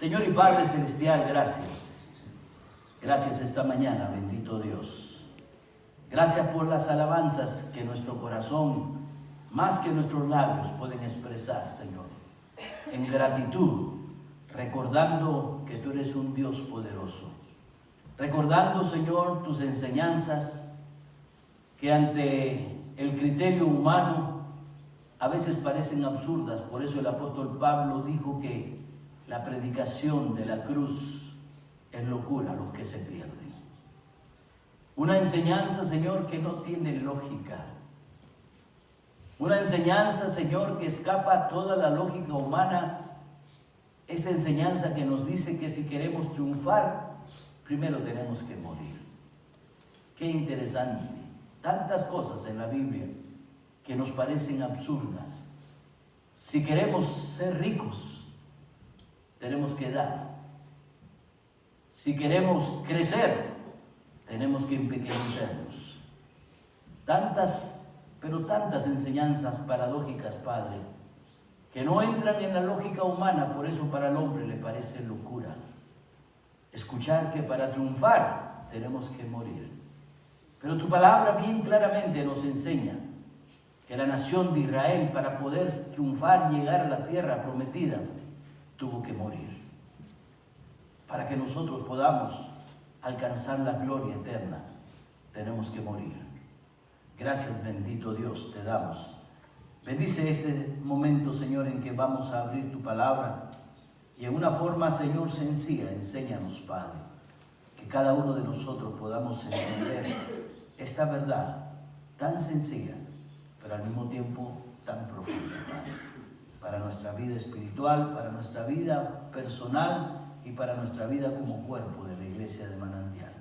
Señor y Padre Celestial, gracias. Gracias esta mañana, bendito Dios. Gracias por las alabanzas que nuestro corazón, más que nuestros labios, pueden expresar, Señor. En gratitud, recordando que tú eres un Dios poderoso. Recordando, Señor, tus enseñanzas que ante el criterio humano a veces parecen absurdas. Por eso el apóstol Pablo dijo que la predicación de la cruz es locura a los que se pierden. Una enseñanza, Señor, que no tiene lógica. Una enseñanza, Señor, que escapa a toda la lógica humana. Esta enseñanza que nos dice que si queremos triunfar, primero tenemos que morir. Qué interesante. Tantas cosas en la Biblia que nos parecen absurdas. Si queremos ser ricos, tenemos que dar. Si queremos crecer, tenemos que empequeñecernos. Tantas, pero tantas enseñanzas paradójicas, Padre, que no entran en la lógica humana. Por eso para el hombre le parece locura escuchar que para triunfar tenemos que morir. Pero tu palabra bien claramente nos enseña que la nación de Israel, para poder triunfar y llegar a la tierra prometida, tuvo que morir. Para que nosotros podamos alcanzar la gloria eterna, tenemos que morir. Gracias, bendito Dios, te damos. Bendice este momento, Señor, en que vamos a abrir tu palabra. Y en una forma, Señor, sencilla, enséñanos, Padre, que cada uno de nosotros podamos entender esta verdad tan sencilla, pero al mismo tiempo tan profunda, Padre, para nuestra vida espiritual, para nuestra vida personal y para nuestra vida como cuerpo de la Iglesia de Manantial.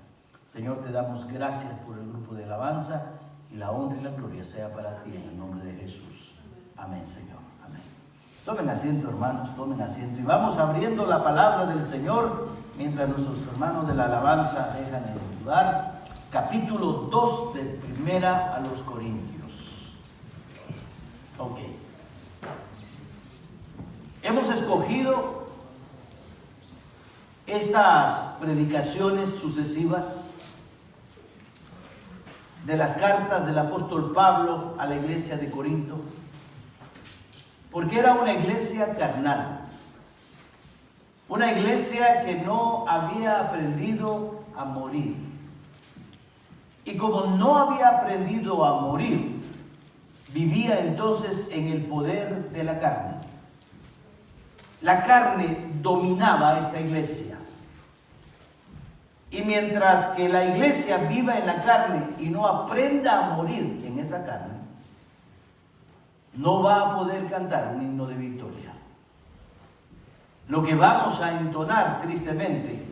Señor, te damos gracias por el grupo de alabanza y la honra y la gloria sea para ti en el nombre de Jesús. Amén, Señor. Amén. Tomen asiento, hermanos, tomen asiento y vamos abriendo la palabra del Señor mientras nuestros hermanos de la alabanza dejan el lugar. Capítulo 2 de Primera a los Corintios. Ok. Hemos escogido estas predicaciones sucesivas de las cartas del apóstol Pablo a la iglesia de Corinto, porque era una iglesia carnal, una iglesia que no había aprendido a morir. Y como no había aprendido a morir, vivía entonces en el poder de la carne. La carne dominaba a esta iglesia. Y mientras que la iglesia viva en la carne y no aprenda a morir en esa carne, no va a poder cantar un himno de victoria. Lo que vamos a entonar, tristemente,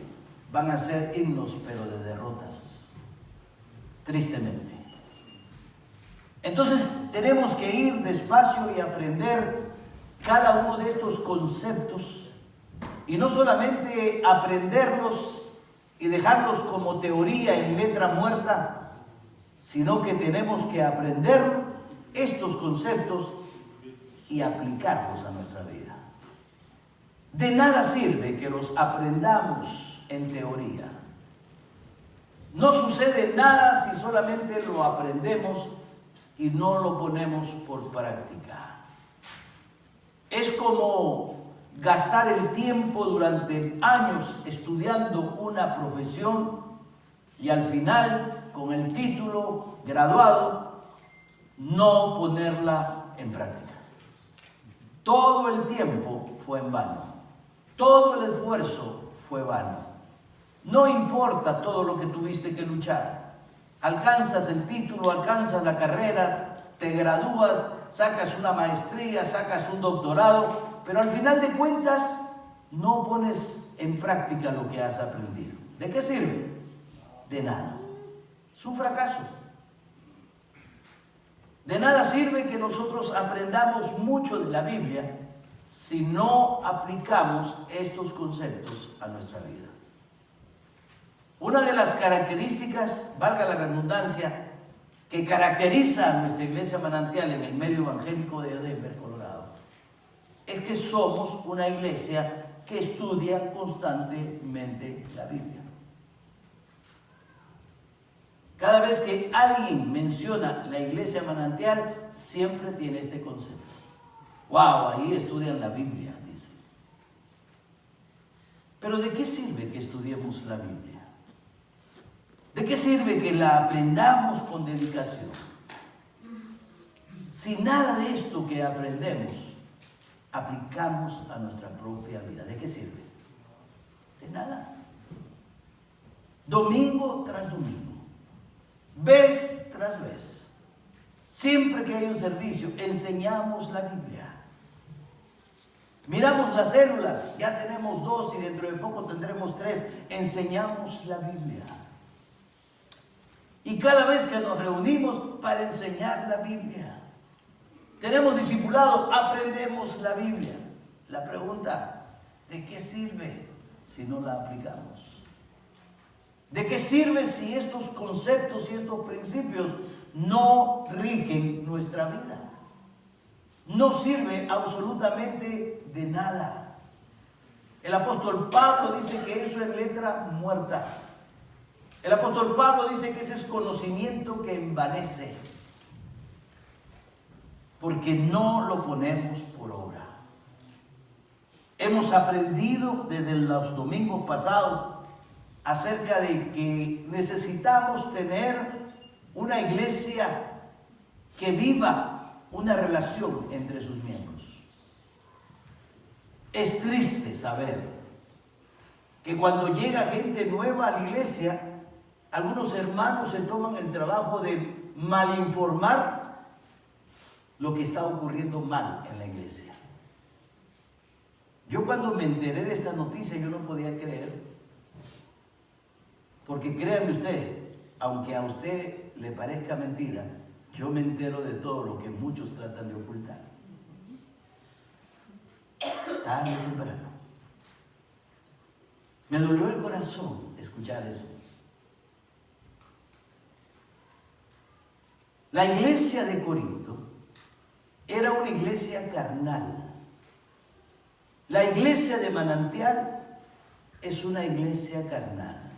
van a ser himnos, pero de derrotas. Tristemente. Entonces tenemos que ir despacio y aprender cada uno de estos conceptos, y no solamente aprenderlos y dejarlos como teoría en letra muerta, sino que tenemos que aprender estos conceptos y aplicarlos a nuestra vida. De nada sirve que los aprendamos en teoría. No sucede nada si solamente lo aprendemos y no lo ponemos por práctica. Es como gastar el tiempo durante años estudiando una profesión y al final, con el título graduado, no ponerla en práctica. Todo el tiempo fue en vano. Todo el esfuerzo fue vano. No importa todo lo que tuviste que luchar. Alcanzas el título, alcanzas la carrera, te gradúas, sacas una maestría, sacas un doctorado, pero al final de cuentas no pones en práctica lo que has aprendido. ¿De qué sirve? De nada. Es un fracaso. De nada sirve que nosotros aprendamos mucho de la Biblia si no aplicamos estos conceptos a nuestra vida. Una de las características, valga la redundancia, que caracteriza a nuestra iglesia Manantial en el medio evangélico de Denver, Colorado, es que somos una iglesia que estudia constantemente la Biblia. Cada vez que alguien menciona la iglesia Manantial, siempre tiene este concepto. ¡Wow! Ahí estudian la Biblia, dice. Pero ¿de qué sirve que estudiemos la Biblia? ¿De qué sirve que la aprendamos con dedicación? Si nada de esto que aprendemos aplicamos a nuestra propia vida, ¿de qué sirve? De nada. Domingo tras domingo, vez tras vez, siempre que hay un servicio, enseñamos la Biblia. Miramos las células, ya tenemos 2 y dentro de poco tendremos 3. Enseñamos la Biblia. Y cada vez que nos reunimos para enseñar la Biblia, tenemos discipulado, aprendemos la Biblia. La pregunta, ¿de qué sirve si no la aplicamos? ¿De qué sirve si estos conceptos y estos principios no rigen nuestra vida? No sirve absolutamente de nada. El apóstol Pablo dice que eso es letra muerta. El apóstol Pablo dice que ese es conocimiento que envanece, porque no lo ponemos por obra. Hemos aprendido desde los domingos pasados acerca de que necesitamos tener una iglesia que viva una relación entre sus miembros. Es triste saber que cuando llega gente nueva a la iglesia, algunos hermanos se toman el trabajo de malinformar lo que está ocurriendo mal en la iglesia. Yo cuando me enteré de esta noticia, yo no podía creer, porque créanme usted, aunque a usted le parezca mentira, yo me entero de todo lo que muchos tratan de ocultar. Tarde o temprano. Me dolió el corazón escuchar eso. La iglesia de Corinto era una iglesia carnal. La iglesia de Manantial es una iglesia carnal.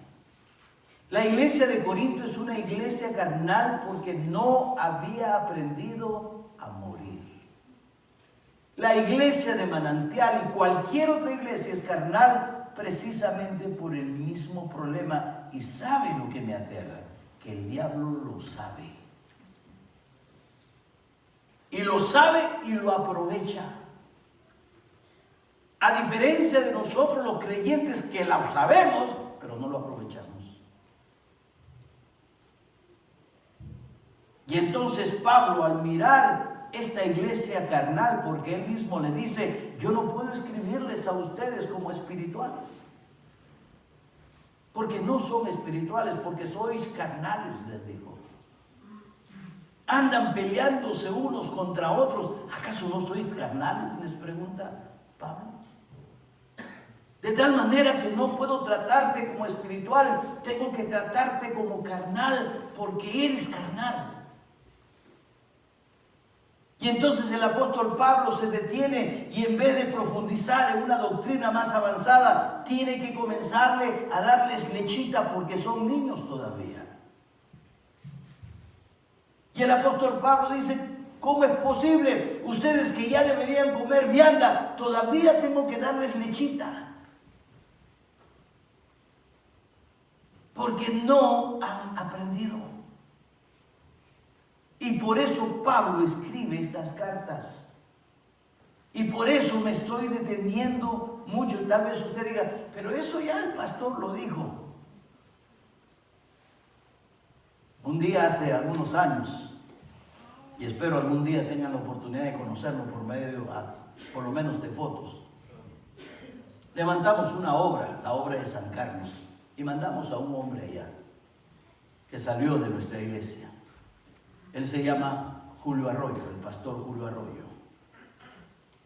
La iglesia de Corinto es una iglesia carnal porque no había aprendido a morir. La iglesia de Manantial y cualquier otra iglesia es carnal precisamente por el mismo problema. Y sabe lo que me aterra, que el diablo lo sabe. Y lo sabe y lo aprovecha. A diferencia de nosotros los creyentes que lo sabemos, pero no lo aprovechamos. Y entonces Pablo, al mirar esta iglesia carnal, porque él mismo le dice, yo no puedo escribirles a ustedes como espirituales, porque no son espirituales, porque sois carnales, les dijo. Andan peleándose unos contra otros. ¿Acaso no sois carnales?, les pregunta Pablo. De tal manera que no puedo tratarte como espiritual, tengo que tratarte como carnal, porque eres carnal. Y entonces el apóstol Pablo se detiene y en vez de profundizar en una doctrina más avanzada, tiene que comenzarle a darles lechita porque son niños todavía. Y el apóstol Pablo dice, ¿cómo es posible? Ustedes que ya deberían comer vianda, todavía tengo que darles lechita. Porque no han aprendido. Y por eso Pablo escribe estas cartas. Y por eso me estoy deteniendo mucho. Tal vez usted diga, pero eso ya el pastor lo dijo. Un día hace algunos años, y espero algún día tengan la oportunidad de conocerlo por medio, por lo menos de fotos, levantamos una obra, la obra de San Carlos, y mandamos a un hombre allá, que salió de nuestra iglesia. Él se llama Julio Arroyo, el pastor Julio Arroyo.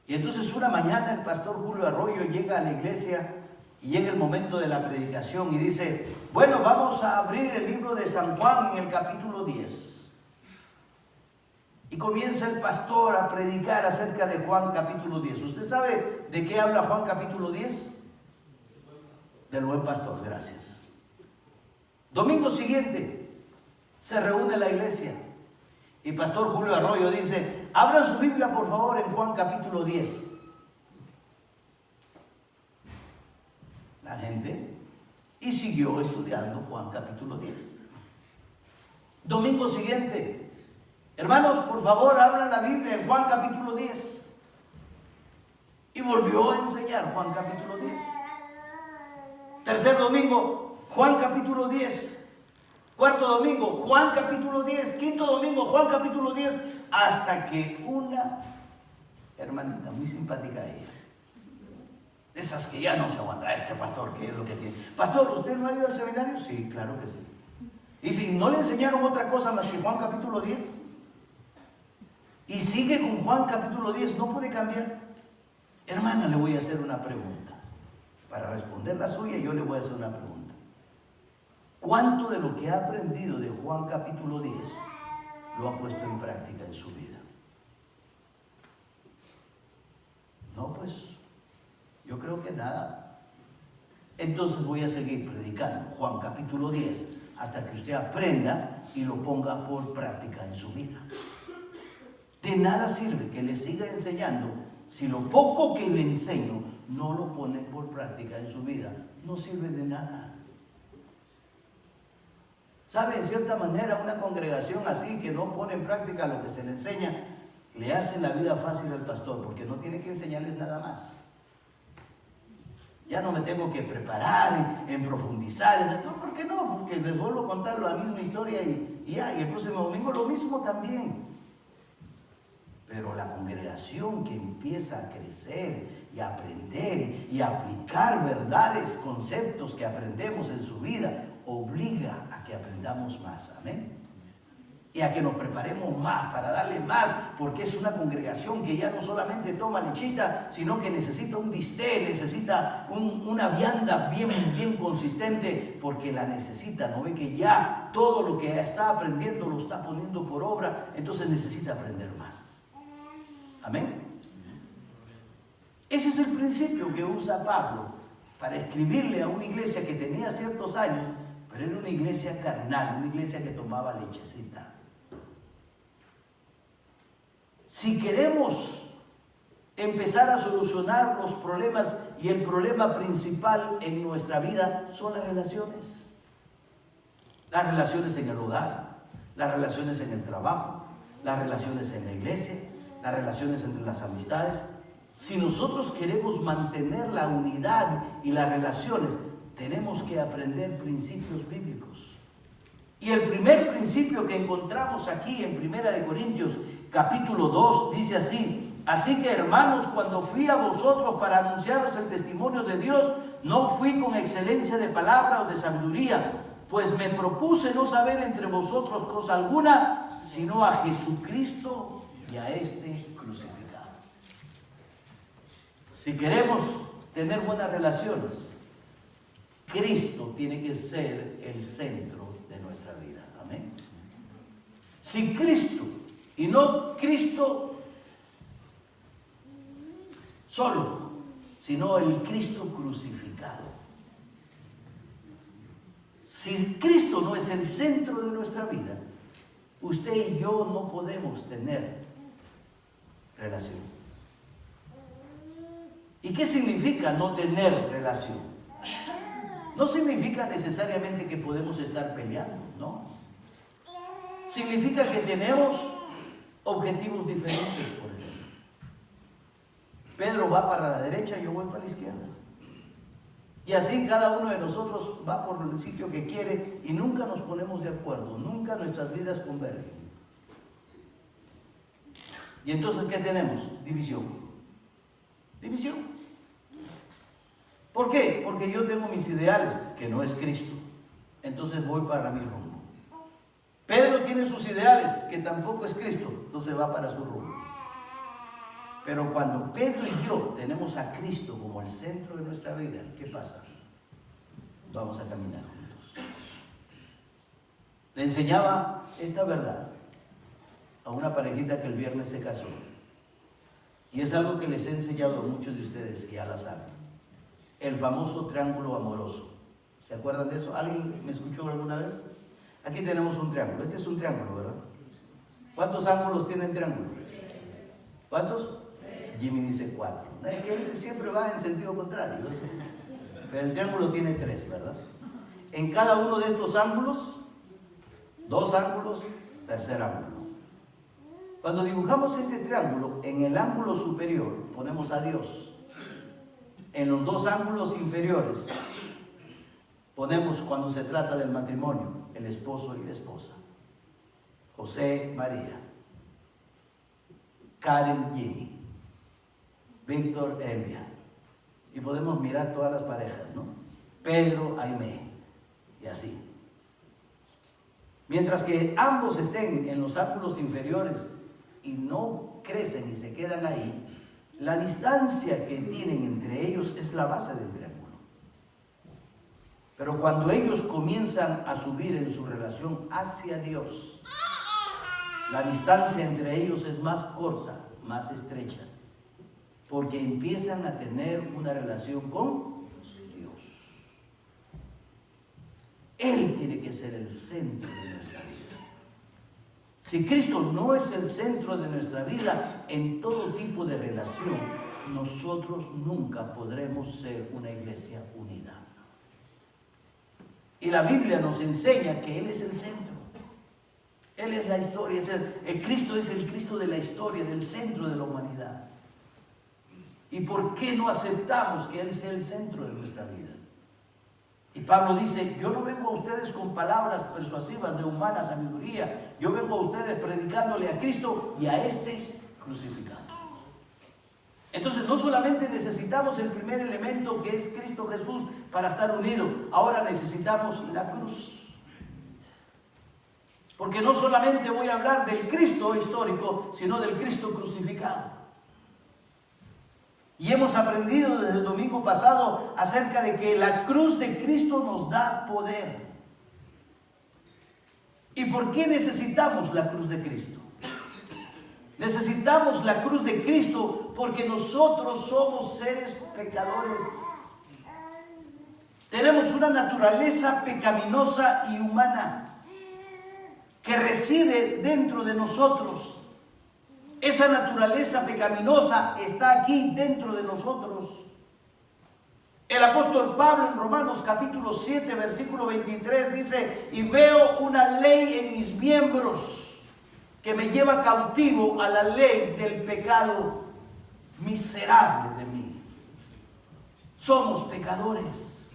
Y entonces una mañana el pastor Julio Arroyo llega a la iglesia y llega el momento de la predicación y dice, bueno, vamos a abrir el libro de San Juan en el capítulo 10. Y comienza el pastor a predicar acerca de Juan capítulo 10. ¿Usted sabe de qué habla Juan capítulo 10? del buen pastor, gracias. Domingo siguiente se reúne la iglesia y Pastor Julio Arroyo dice: abran su Biblia por favor en Juan capítulo 10. La gente y siguió estudiando Juan capítulo 10. Domingo siguiente, hermanos, por favor, abran la Biblia en Juan capítulo 10. Y volvió a enseñar Juan capítulo 10. Tercer domingo, Juan capítulo 10. Cuarto domingo, Juan capítulo 10. Quinto domingo, Juan capítulo 10. Hasta que una hermanita muy simpática ella, de esas que ya no se aguanta, este pastor, ¿qué es lo que tiene? Pastor, ¿usted no ha ido al seminario? Sí, claro que sí. Y si no le enseñaron otra cosa más que Juan capítulo 10, y sigue con Juan capítulo 10, no puede cambiar. Hermana, le voy a hacer una pregunta. Para responder la suya, yo le voy a hacer una pregunta. ¿Cuánto de lo que ha aprendido de Juan capítulo 10 lo ha puesto en práctica en su vida? No, pues, yo creo que nada. Entonces voy a seguir predicando Juan capítulo 10 hasta que usted aprenda y lo ponga por práctica en su vida. De nada sirve que le siga enseñando si lo poco que le enseño no lo pone por práctica en su vida. No sirve de nada. ¿Sabe? En cierta manera, una congregación así que no pone en práctica lo que se le enseña, le hace la vida fácil al pastor, porque no tiene que enseñarles nada más. Ya no me tengo que preparar en profundizar. No, ¿por qué no? Porque les vuelvo a contar la misma historia y el próximo domingo lo mismo también. Pero la congregación que empieza a crecer y a aprender y a aplicar verdades, conceptos que aprendemos en su vida, obliga a que aprendamos más. Amén. Y a que nos preparemos más, para darle más, porque es una congregación que ya no solamente toma lechita, sino que necesita un bistec, necesita una vianda bien consistente, porque la necesita, ¿no ve que ya todo lo que está aprendiendo lo está poniendo por obra? Entonces necesita aprender más. Amén. Ese es el principio que usa Pablo para escribirle a una iglesia que tenía ciertos años, pero era una iglesia carnal, una iglesia que tomaba lechecita. Si queremos empezar a solucionar los problemas, y el problema principal en nuestra vida son las relaciones. Las relaciones en el hogar, las relaciones en el trabajo, las relaciones en la iglesia, las relaciones entre las amistades. Si nosotros queremos mantener la unidad y las relaciones, tenemos que aprender principios bíblicos. Y el primer principio que encontramos aquí en 1 Corintios capítulo 2 dice así: así que, hermanos, cuando fui a vosotros para anunciaros el testimonio de Dios, no fui con excelencia de palabra o de sabiduría, pues me propuse no saber entre vosotros cosa alguna, sino a Jesucristo y a este crucificado. Si queremos tener buenas relaciones, Cristo tiene que ser el centro de nuestra vida. Amén. Si Cristo, y no Cristo solo, sino el Cristo crucificado. Si Cristo no es el centro de nuestra vida, usted y yo no podemos tener relación. ¿Y qué significa no tener relación? No significa necesariamente que podemos estar peleando, ¿no? Significa que tenemos objetivos diferentes, por ejemplo. Pedro va para la derecha, yo voy para la izquierda. Y así cada uno de nosotros va por el sitio que quiere y nunca nos ponemos de acuerdo, nunca nuestras vidas convergen. Y entonces, ¿qué tenemos? División. División. ¿Por qué? Porque yo tengo mis ideales, que no es Cristo. Entonces voy para mi rumbo. Pedro tiene sus ideales, que tampoco es Cristo. Entonces va para su rumbo. Pero cuando Pedro y yo tenemos a Cristo como el centro de nuestra vida, ¿qué pasa? Vamos a caminar juntos. Le enseñaba esta verdad a una parejita que el viernes se casó. Y es algo que les he enseñado a muchos de ustedes y ya la saben. el famoso triángulo amoroso. ¿Se acuerdan de eso? ¿Alguien me escuchó alguna vez? Aquí tenemos un triángulo. Este es un triángulo, ¿verdad? ¿Cuántos ángulos tiene el triángulo? ¿Cuántos? Jimmy dice 4. Es que él siempre va en sentido contrario. Pero el triángulo tiene 3, ¿verdad? En cada uno de estos ángulos, 2 ángulos, tercer ángulo. Cuando dibujamos este triángulo, en el ángulo superior ponemos a Dios. En los 2 ángulos inferiores ponemos, cuando se trata del matrimonio, el esposo y la esposa. José, María. Karen, Jimmy. Víctor, Elvia. Y podemos mirar todas las parejas, ¿no? Pedro, Aimé. Y así. Mientras que ambos estén en los ángulos inferiores y no crecen y se quedan ahí, la distancia que tienen entre ellos es la base del triángulo. Pero cuando ellos comienzan a subir en su relación hacia Dios, la distancia entre ellos es más corta, más estrecha, porque empiezan a tener una relación con Dios. Él tiene que ser el centro de nuestra vida. Si Cristo no es el centro de nuestra vida en todo tipo de relación, nosotros nunca podremos ser una iglesia unida. Y la Biblia nos enseña que Él es el centro. Él es la historia, Cristo es el Cristo de la historia, del centro de la humanidad. ¿Y por qué no aceptamos que Él sea el centro de nuestra vida? Y Pablo dice, yo no vengo a ustedes con palabras persuasivas de humana sabiduría, yo vengo a ustedes predicándole a Cristo y a este crucificado. Entonces no solamente necesitamos el primer elemento que es Cristo Jesús para estar unidos, ahora necesitamos la cruz. Porque no solamente voy a hablar del Cristo histórico, sino del Cristo crucificado. Y hemos aprendido desde el domingo pasado acerca de que la cruz de Cristo nos da poder. ¿Y por qué necesitamos la cruz de Cristo? Necesitamos la cruz de Cristo porque nosotros somos seres pecadores. Tenemos una naturaleza pecaminosa y humana que reside dentro de nosotros. Esa naturaleza pecaminosa está aquí dentro de nosotros. El apóstol Pablo en Romanos capítulo 7, versículo 23 dice, y veo una ley en mis miembros que me lleva cautivo a la ley del pecado miserable de mí. Somos pecadores.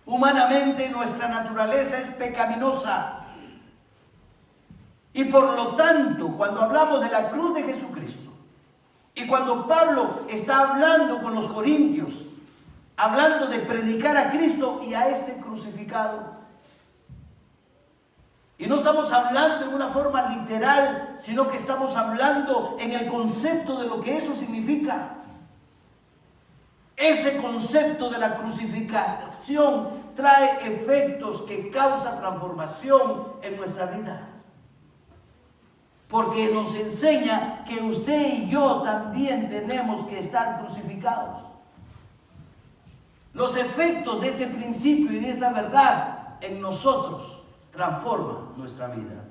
Humanamente nuestra naturaleza es pecaminosa. Y por lo tanto, cuando hablamos de la cruz de Jesucristo, y cuando Pablo está hablando con los corintios, hablando de predicar a Cristo y a este crucificado, y no estamos hablando en una forma literal, sino que estamos hablando en el concepto de lo que eso significa. Ese concepto de la crucificación trae efectos que causan transformación en nuestra vida. Porque nos enseña que usted y yo también tenemos que estar crucificados. Los efectos de ese principio y de esa verdad en nosotros transforman nuestra vida.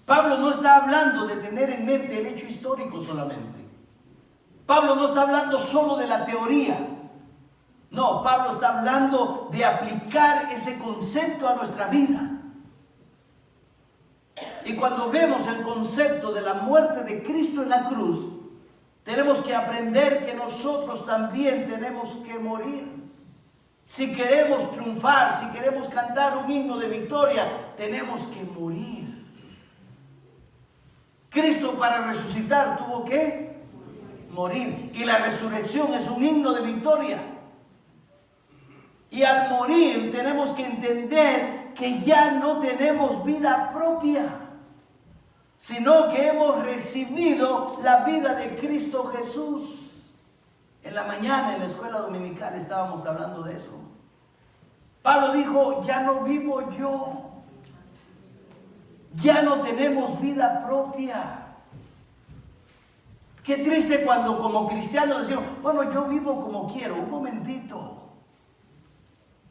Pablo no está hablando de tener en mente el hecho histórico solamente. Pablo no está hablando solo de la teoría. No, Pablo está hablando de aplicar ese concepto a nuestra vida. Y cuando vemos el concepto de la muerte de Cristo en la cruz, tenemos que aprender que nosotros también tenemos que morir. Si queremos triunfar, si queremos cantar un himno de victoria, tenemos que morir. Cristo para resucitar tuvo que morir. Y la resurrección es un himno de victoria. Y al morir tenemos que entender que ya no tenemos vida propia, sino que hemos recibido la vida de Cristo Jesús. En la mañana en la escuela dominical estábamos hablando de eso. Pablo dijo, ya no vivo yo, ya no tenemos vida propia. Qué triste cuando como cristianos decimos, bueno, yo vivo como quiero. Un momentito.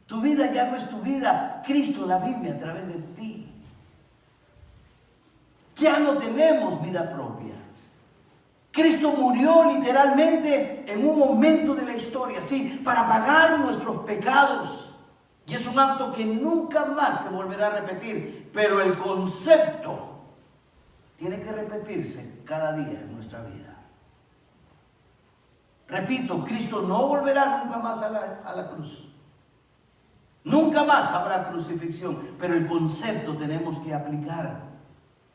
Tu vida ya no es tu vida. Cristo la vive a través de ti. Ya no tenemos vida propia. Cristo murió literalmente en un momento de la historia, sí, para pagar nuestros pecados. Y es un acto que nunca más se volverá a repetir. Pero el concepto tiene que repetirse cada día en nuestra vida. Repito, Cristo no volverá nunca más a la cruz. Nunca más habrá crucifixión. Pero el concepto tenemos que aplicar.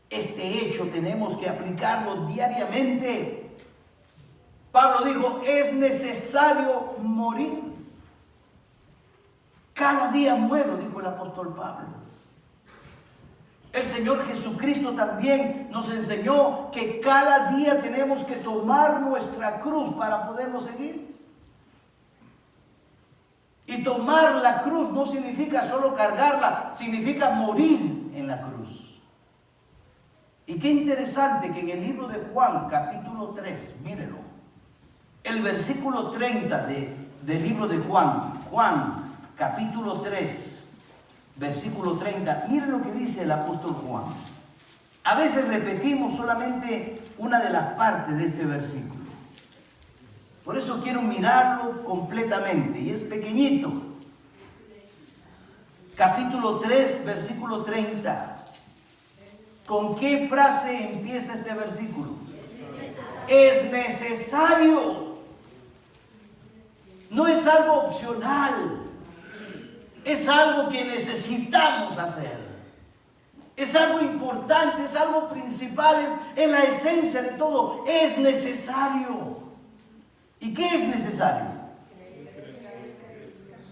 Este hecho tenemos que aplicarlo diariamente. Pablo dijo, es necesario morir. Cada día muero, dijo el apóstol Pablo. El Señor Jesucristo también nos enseñó que cada día tenemos que tomar nuestra cruz para podernos seguir. Y tomar la cruz no significa solo cargarla, significa morir en la cruz. Y qué interesante que en el libro de Juan, capítulo 3, mírenlo, el versículo 30 del libro de Juan, capítulo 3, versículo 30, miren lo que dice el apóstol Juan. A veces repetimos solamente una de las partes de este versículo. Por eso quiero mirarlo completamente, y es pequeñito. Capítulo 3, versículo 30. ¿Con qué frase empieza este versículo? Es necesario. No es algo opcional. Es algo que necesitamos hacer. Es algo importante, es algo principal, es la esencia de todo. Es necesario. ¿Y qué es necesario?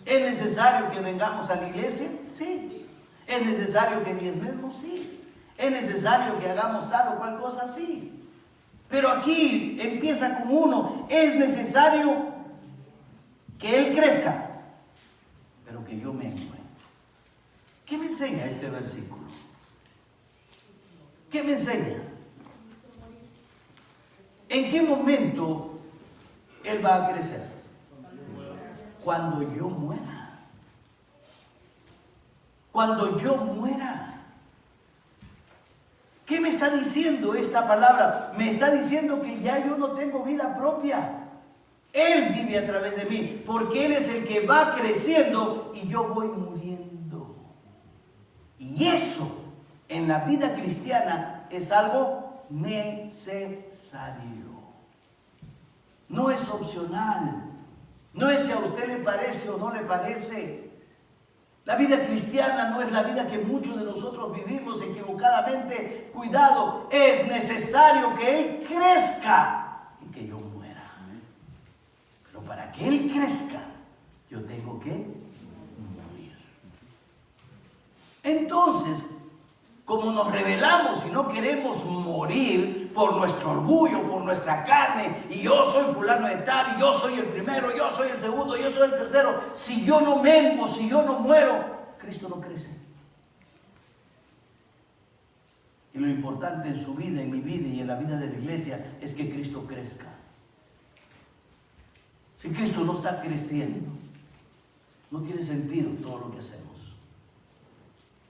¿Es necesario que vengamos a la iglesia? Sí. ¿Es necesario que diezmemos? Sí. ¿Es necesario que hagamos tal o cual cosa? Sí. Pero aquí empieza con uno. Es necesario que Él crezca, pero que yo mengue. ¿Qué me enseña este versículo? ¿Qué me enseña? ¿En qué momento Él va a crecer? Cuando yo muera. Cuando yo muera. ¿Qué me está diciendo esta palabra? Me está diciendo que ya yo no tengo vida propia. Él vive a través de mí, porque Él es el que va creciendo y yo voy muriendo. Y eso en la vida cristiana es algo necesario. No es opcional. No es si a usted le parece o no le parece. La vida cristiana no es la vida que muchos de nosotros vivimos equivocadamente. Cuidado, es necesario que Él crezca y que yo muera. Pero para que Él crezca, yo tengo que morir. Entonces, como nos rebelamos y no queremos morir por nuestro orgullo, por nuestra carne, y yo soy fulano de tal, y yo soy el primero, yo soy el segundo, yo soy el tercero, si yo no mengo, si yo no muero, Cristo no crece. Y lo importante en su vida, en mi vida y en la vida de la iglesia es que Cristo crezca. Si Cristo no está creciendo, no tiene sentido todo lo que hacemos.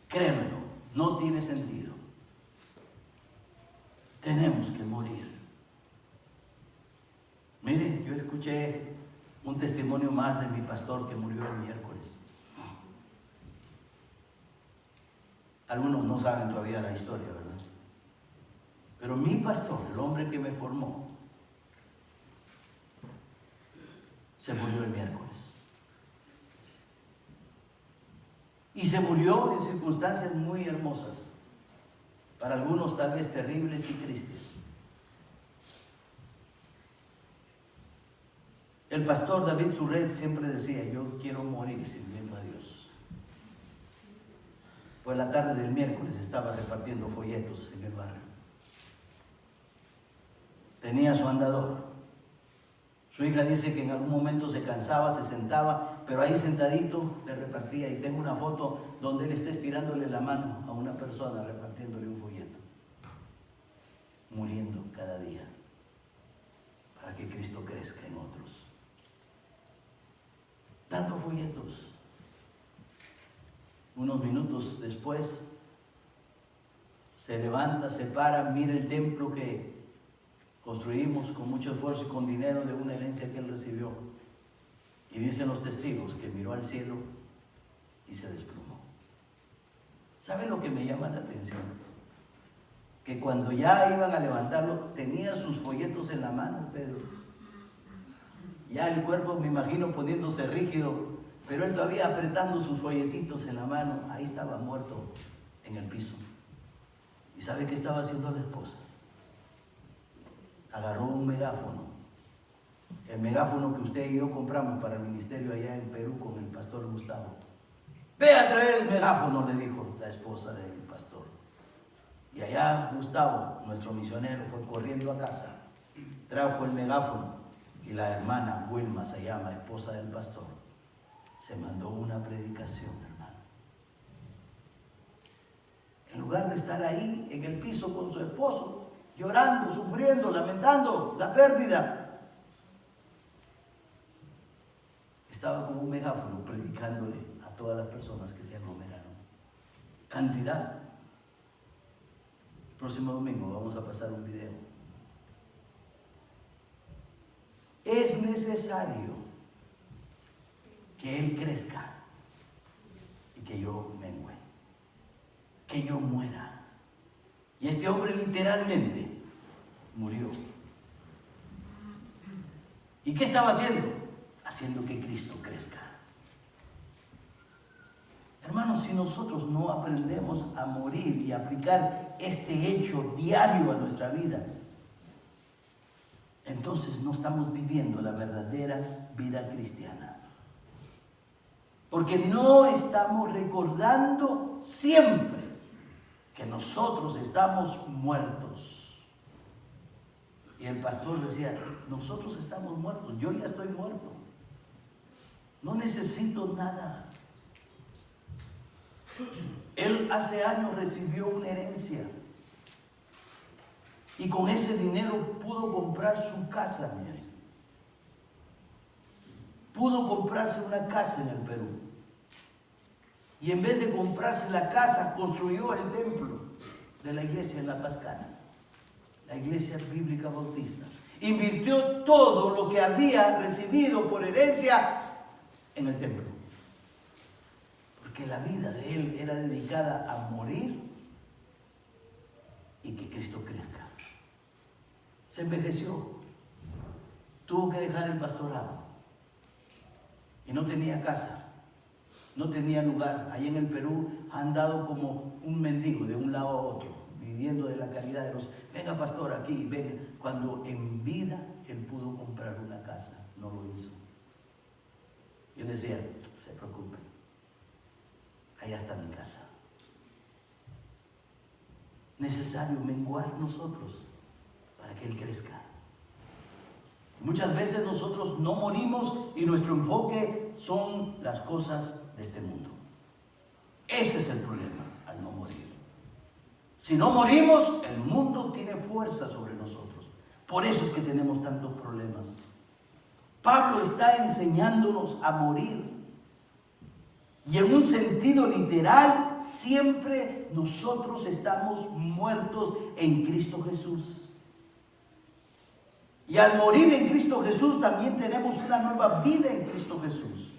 Créemelo, no tiene sentido. Tenemos que morir. Mire, yo escuché un testimonio más de mi pastor que murió el miércoles. Algunos no saben todavía la historia, ¿verdad? Pero mi pastor, el hombre que me formó, se murió el miércoles. Y se murió en circunstancias muy hermosas. Para algunos tal vez terribles y tristes. El pastor David Surret siempre decía, yo quiero morir sirviendo a Dios. Pues la tarde del miércoles estaba repartiendo folletos en el barrio. Tenía su andador. Su hija dice que en algún momento se cansaba, se sentaba, pero ahí sentadito le repartía. Y tengo una foto donde él está estirándole la mano a una persona repartiéndole un folleto. Muriendo cada día. para que Cristo crezca en otros. Dando folletos. Unos minutos después, se levanta, se para, mira el templo que construimos con mucho esfuerzo y con dinero de una herencia que él recibió. Y dicen los testigos que miró al cielo y se desplomó. ¿Saben lo que me llama la atención? Que cuando ya iban a levantarlo, tenía sus folletos en la mano, Pedro. Ya el cuerpo, me imagino, poniéndose rígido, pero él todavía apretando sus folletitos en la mano. Ahí estaba muerto en el piso. ¿Y sabe qué estaba haciendo la esposa? Agarró un megáfono. El megáfono que usted y yo compramos para el ministerio allá en Perú con el pastor Gustavo. Ve a traer el megáfono, le dijo la esposa del pastor. Y allá Gustavo, nuestro misionero, fue corriendo a casa, trajo el megáfono y la hermana Wilma, se llama, esposa del pastor, se mandó una predicación, hermano. En lugar de estar ahí en el piso con su esposo, llorando, sufriendo, lamentando la pérdida, estaba con un megáfono predicándole a todas las personas que se aglomeraron. Cantidad. El próximo domingo vamos a pasar un video. Es necesario que Él crezca y que yo mengue, que yo muera. Y este hombre literalmente murió. ¿Y qué estaba haciendo? Haciendo que Cristo crezca. Hermanos, si nosotros no aprendemos a morir y aplicar este hecho diario a nuestra vida, entonces no estamos viviendo la verdadera vida cristiana. Porque no estamos recordando siempre que nosotros estamos muertos. Y el pastor decía, nosotros estamos muertos, yo ya estoy muerto. No necesito nada. Él hace años recibió una herencia y con ese dinero pudo comprar su casa, miren. Pudo comprarse una casa en el Perú. Y en vez de comprarse la casa, construyó el templo de la iglesia en La Pascana, la iglesia bíblica bautista. Invirtió todo lo que había recibido por herencia en el templo. Porque la vida de él era dedicada a morir y que Cristo crezca. Se envejeció, tuvo que dejar el pastorado y no tenía casa, no tenía lugar. Allí en el Perú ha andado como un mendigo de un lado a otro, viviendo de la caridad de los, venga pastor aquí, venga. Cuando en vida él pudo comprar una casa, no lo hizo. Yo decía, se preocupen, allá está mi casa. Necesario menguar nosotros para que Él crezca. Muchas veces nosotros no morimos y nuestro enfoque son las cosas de este mundo. Ese es el problema al no morir. Si no morimos, el mundo tiene fuerza sobre nosotros. Por eso es que tenemos tantos problemas. Pablo está enseñándonos a morir. Y en un sentido literal, siempre nosotros estamos muertos en Cristo Jesús. Y al morir en Cristo Jesús también tenemos una nueva vida en Cristo Jesús.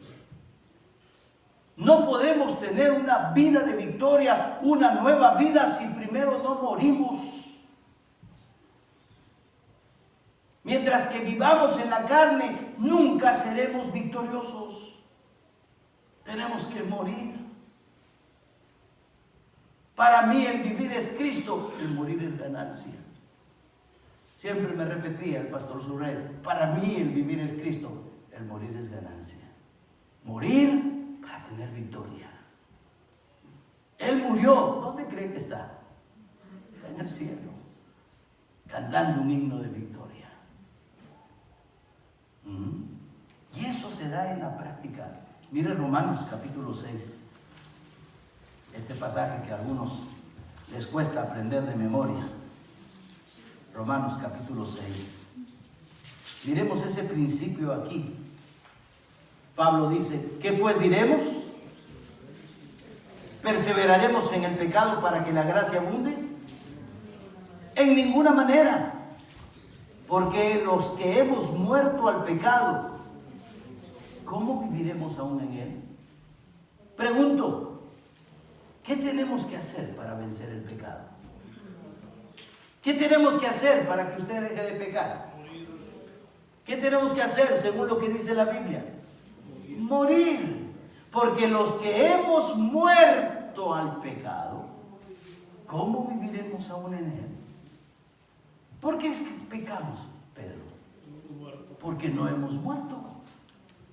No podemos tener una vida de victoria, una nueva vida si primero no morimos. Mientras que vivamos en la carne, nunca seremos victoriosos. Tenemos que morir. Para mí el vivir es Cristo, el morir es ganancia. Siempre me repetía el pastor Surrey, para mí el vivir es Cristo, el morir es ganancia. Morir para tener victoria. Él murió, ¿dónde cree que está? Está en el cielo, cantando un himno de victoria. Y eso se da en la práctica. Mire Romanos capítulo 6. Este pasaje que a algunos les cuesta aprender de memoria. Romanos capítulo 6. Miremos ese principio aquí. Pablo dice, ¿qué pues diremos? ¿Perseveraremos en el pecado para que la gracia abunde? En ninguna manera. Porque los que hemos muerto al pecado, ¿cómo viviremos aún en él? Pregunto, ¿qué tenemos que hacer para vencer el pecado? ¿Qué tenemos que hacer para que usted deje de pecar? ¿Qué tenemos que hacer según lo que dice la Biblia? Morir. Porque los que hemos muerto al pecado, ¿cómo viviremos aún en él? ¿Por qué es que pecamos, Pedro? Porque no hemos muerto.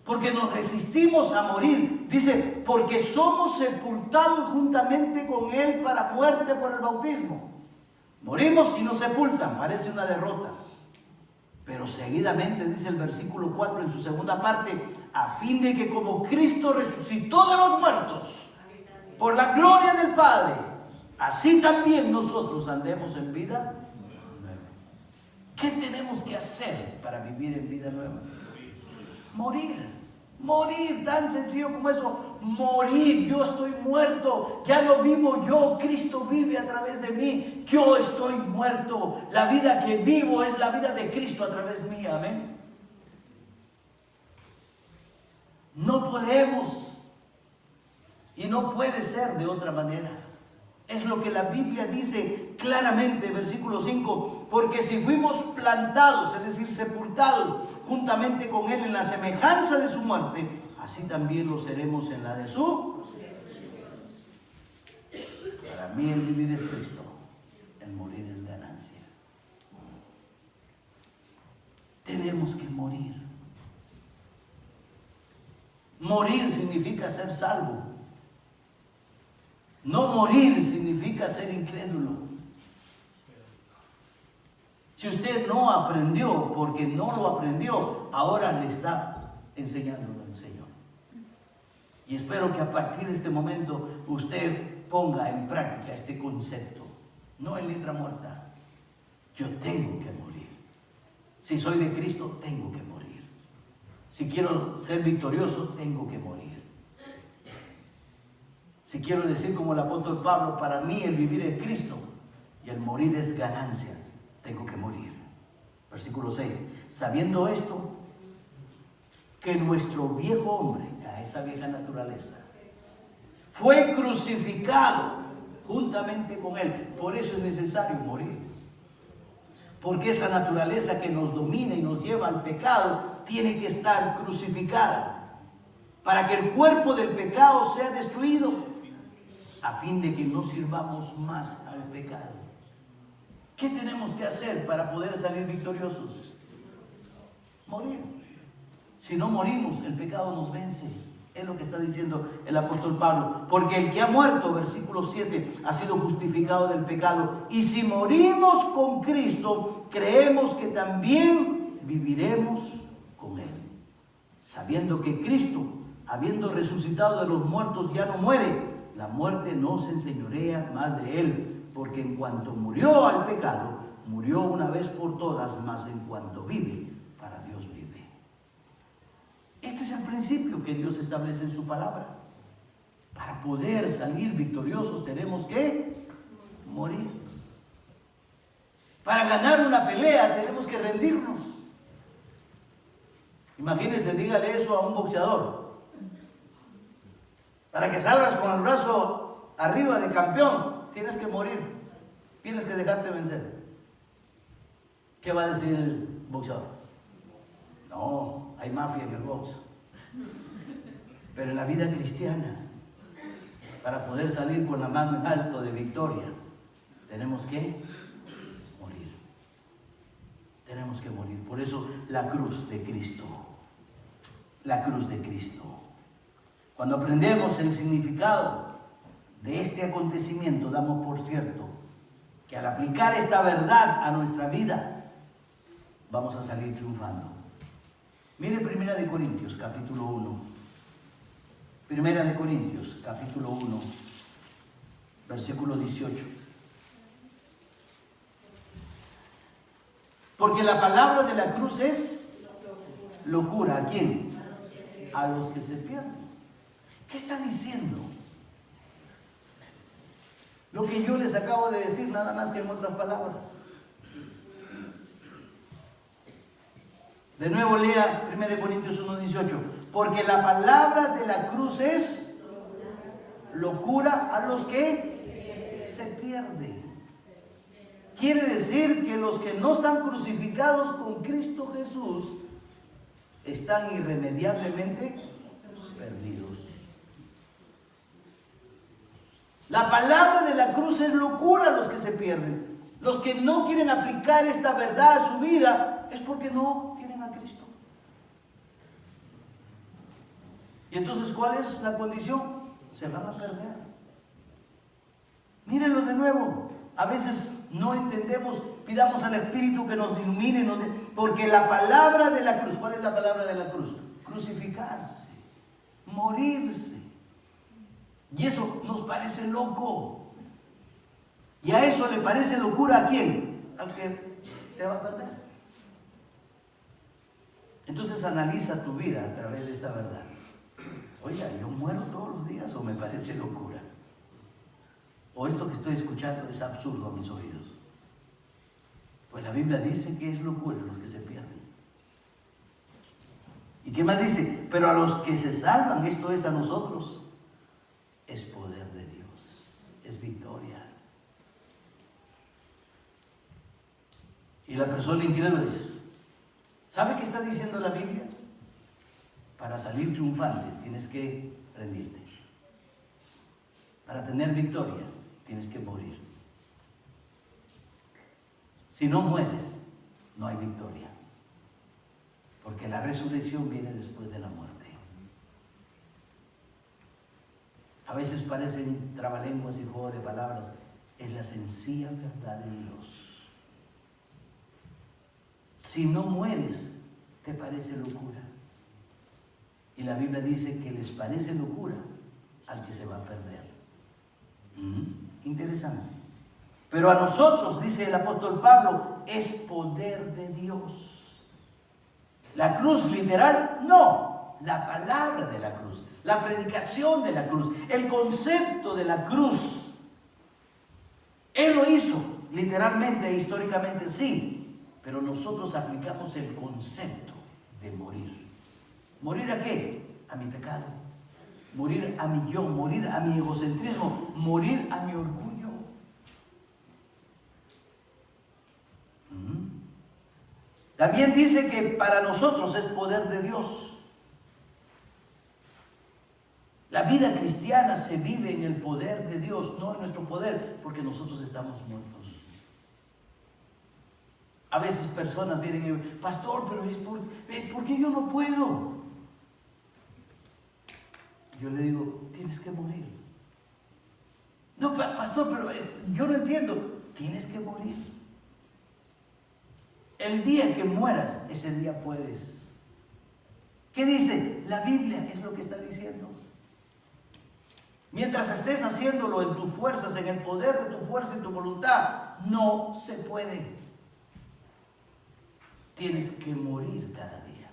Porque nos resistimos a morir. Dice, porque somos sepultados juntamente con él para muerte por el bautismo. Morimos y nos sepultan, parece una derrota. Pero seguidamente dice el versículo 4 en su segunda parte, a fin de que como Cristo resucitó de los muertos, por la gloria del Padre, así también nosotros andemos en vida nueva. ¿Qué tenemos que hacer para vivir en vida nueva? Morir. Morir, tan sencillo como eso. Morir, yo estoy muerto, ya no vivo yo, Cristo vive a través de mí. Yo estoy muerto, la vida que vivo es la vida de Cristo a través mía, amén. No podemos y no puede ser de otra manera. Es lo que la Biblia dice claramente, versículo 5, porque si fuimos plantados, es decir, sepultados juntamente con él en la semejanza de su muerte, así también lo seremos en la de su. Para mí el vivir es Cristo, el morir es ganancia. Tenemos que morir. Morir significa ser salvo. No morir significa ser incrédulo. Si usted no aprendió porque no lo aprendió, ahora le está enseñándolo el Señor. Y espero que a partir de este momento usted ponga en práctica este concepto. No en letra muerta. Yo tengo que morir. Si soy de Cristo, tengo que morir. Si quiero ser victorioso, tengo que morir. Si quiero decir como el apóstol Pablo, para mí el vivir es Cristo y el morir es ganancia, tengo que morir. Versículo 6, sabiendo esto, que nuestro viejo hombre, a esa vieja naturaleza, fue crucificado juntamente con él. Por eso es necesario morir. Porque esa naturaleza que nos domina y nos lleva al pecado tiene que estar crucificada para que el cuerpo del pecado sea destruido, a fin de que no sirvamos más al pecado. ¿Qué tenemos que hacer para poder salir victoriosos? Morir. Si no morimos, el pecado nos vence. Es lo que está diciendo el apóstol Pablo. Porque el que ha muerto, versículo 7, ha sido justificado del pecado. Y si morimos con Cristo, creemos que también viviremos con él. Sabiendo que Cristo, habiendo resucitado de los muertos, ya no muere, la muerte no se enseñorea más de él, porque en cuanto murió al pecado, murió una vez por todas, mas en cuanto vive, para Dios vive. Este es el principio que Dios establece en su palabra. Para poder salir victoriosos tenemos que morir. Para ganar una pelea tenemos que rendirnos. Imagínense, dígale eso a un boxeador. Para que salgas con el brazo arriba de campeón, tienes que morir. Tienes que dejarte vencer. ¿Qué va a decir el boxeador? No, hay mafia en el box. Pero en la vida cristiana, para poder salir con la mano en alto de victoria, tenemos que morir. Tenemos que morir. Por eso la cruz de Cristo. La cruz de Cristo. Cuando aprendemos el significado de este acontecimiento, damos por cierto que al aplicar esta verdad a nuestra vida, vamos a salir triunfando. Mire 1 de Corintios, capítulo 1. 1 de Corintios, capítulo 1, versículo 18. Porque la palabra de la cruz es locura. ¿A quién? A los que se pierden. ¿Qué está diciendo? Lo que yo les acabo de decir, nada más que en otras palabras. De nuevo lea 1 Corintios 1:18. Porque la palabra de la cruz es locura a los que se pierden. Quiere decir que los que no están crucificados con Cristo Jesús están irremediablemente perdidos. La palabra de la cruz es locura a los que se pierden. Los que no quieren aplicar esta verdad a su vida es porque no tienen a Cristo. Y entonces, ¿cuál es la condición? Se van a perder. Mírenlo de nuevo. A veces no entendemos, pidamos al Espíritu que nos ilumine, porque la palabra de la cruz, ¿cuál es la palabra de la cruz? Crucificarse, morirse. Y eso nos parece loco. ¿Y a eso le parece locura a quién? Al que se va a perder. Entonces analiza tu vida a través de esta verdad. Oiga, ¿yo muero todos los días o me parece locura? ¿O esto que estoy escuchando es absurdo a mis oídos? Pues la Biblia dice que es locura los que se pierden. ¿Y qué más dice? Pero a los que se salvan, esto es a nosotros, es poder de Dios, es victoria. Y la persona incrédula dice, ¿sabe qué está diciendo la Biblia? Para salir triunfante tienes que rendirte. Para tener victoria tienes que morir. Si no mueres, no hay victoria. Porque la resurrección viene después de la muerte. A veces parecen trabalenguas y juego de palabras. Es la sencilla verdad de Dios. Si no mueres, te parece locura. Y la Biblia dice que les parece locura al que se va a perder. Interesante. Pero a nosotros, dice el apóstol Pablo, es poder de Dios. La cruz literal, no. La palabra de la cruz, la predicación de la cruz, el concepto de la cruz. Él lo hizo, literalmente e históricamente sí, pero nosotros aplicamos el concepto de morir. ¿Morir a qué? A mi pecado. Morir a mi yo, morir a mi egocentrismo, morir a mi orgullo. También dice que para nosotros es poder de Dios. La vida cristiana se vive en el poder de Dios, no en nuestro poder, porque nosotros estamos muertos. A veces personas vienen y dicen, pastor, pero ¿por qué yo no puedo? Yo le digo, tienes que morir. No, pastor, pero yo no entiendo. Tienes que morir. El día que mueras, ese día puedes. ¿Qué dice? La Biblia es lo que está diciendo. Mientras estés haciéndolo en tus fuerzas, en el poder de tu fuerza y tu voluntad, no se puede. Tienes que morir cada día.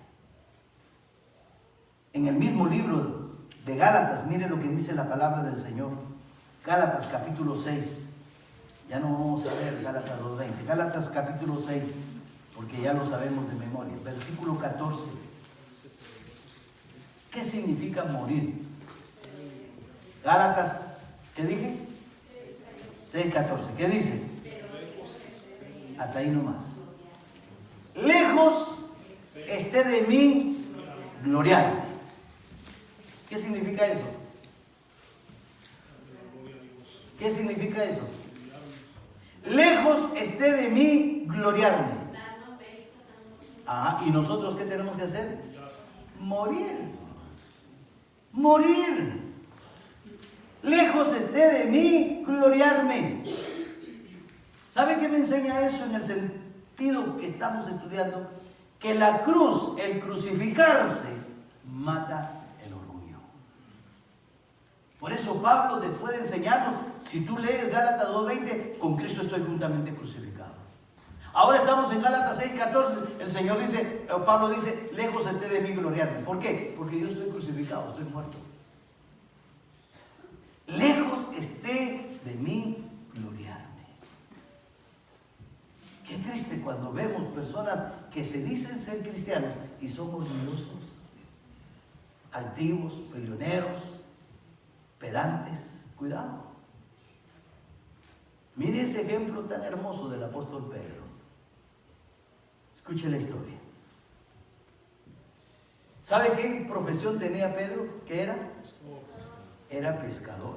En el mismo libro de Gálatas, mire lo que dice la palabra del Señor. Gálatas capítulo 6. Ya no vamos a ver Gálatas 2:20. Gálatas capítulo 6, porque ya lo sabemos de memoria. Versículo 14. ¿Qué significa morir? Gálatas, ¿qué dije? 6:14. ¿Qué dice? Hasta ahí nomás. Lejos esté de mí gloriarme. ¿Qué significa eso? ¿Qué significa eso? Lejos esté de mí gloriarme. ¿Y nosotros qué tenemos que hacer? Morir. Morir. Lejos esté de mí gloriarme. ¿Sabe qué me enseña eso en el sentido que estamos estudiando? Que la cruz, el crucificarse, mata el orgullo. Por eso Pablo después de enseñarnos, si tú lees Gálatas 2:20, con Cristo estoy juntamente crucificado. Ahora estamos en Gálatas 6:14. El Señor dice, Pablo dice, lejos esté de mí gloriarme. ¿Por qué? Porque yo estoy crucificado, estoy muerto. Lejos esté de mí gloriarme. Qué triste cuando vemos personas que se dicen ser cristianos y son orgullosos, altivos, peleoneros, pedantes. Cuidado. Mire ese ejemplo tan hermoso del apóstol Pedro. Escuche la historia. ¿Sabe qué profesión tenía Pedro? ¿Qué era? Era pescador.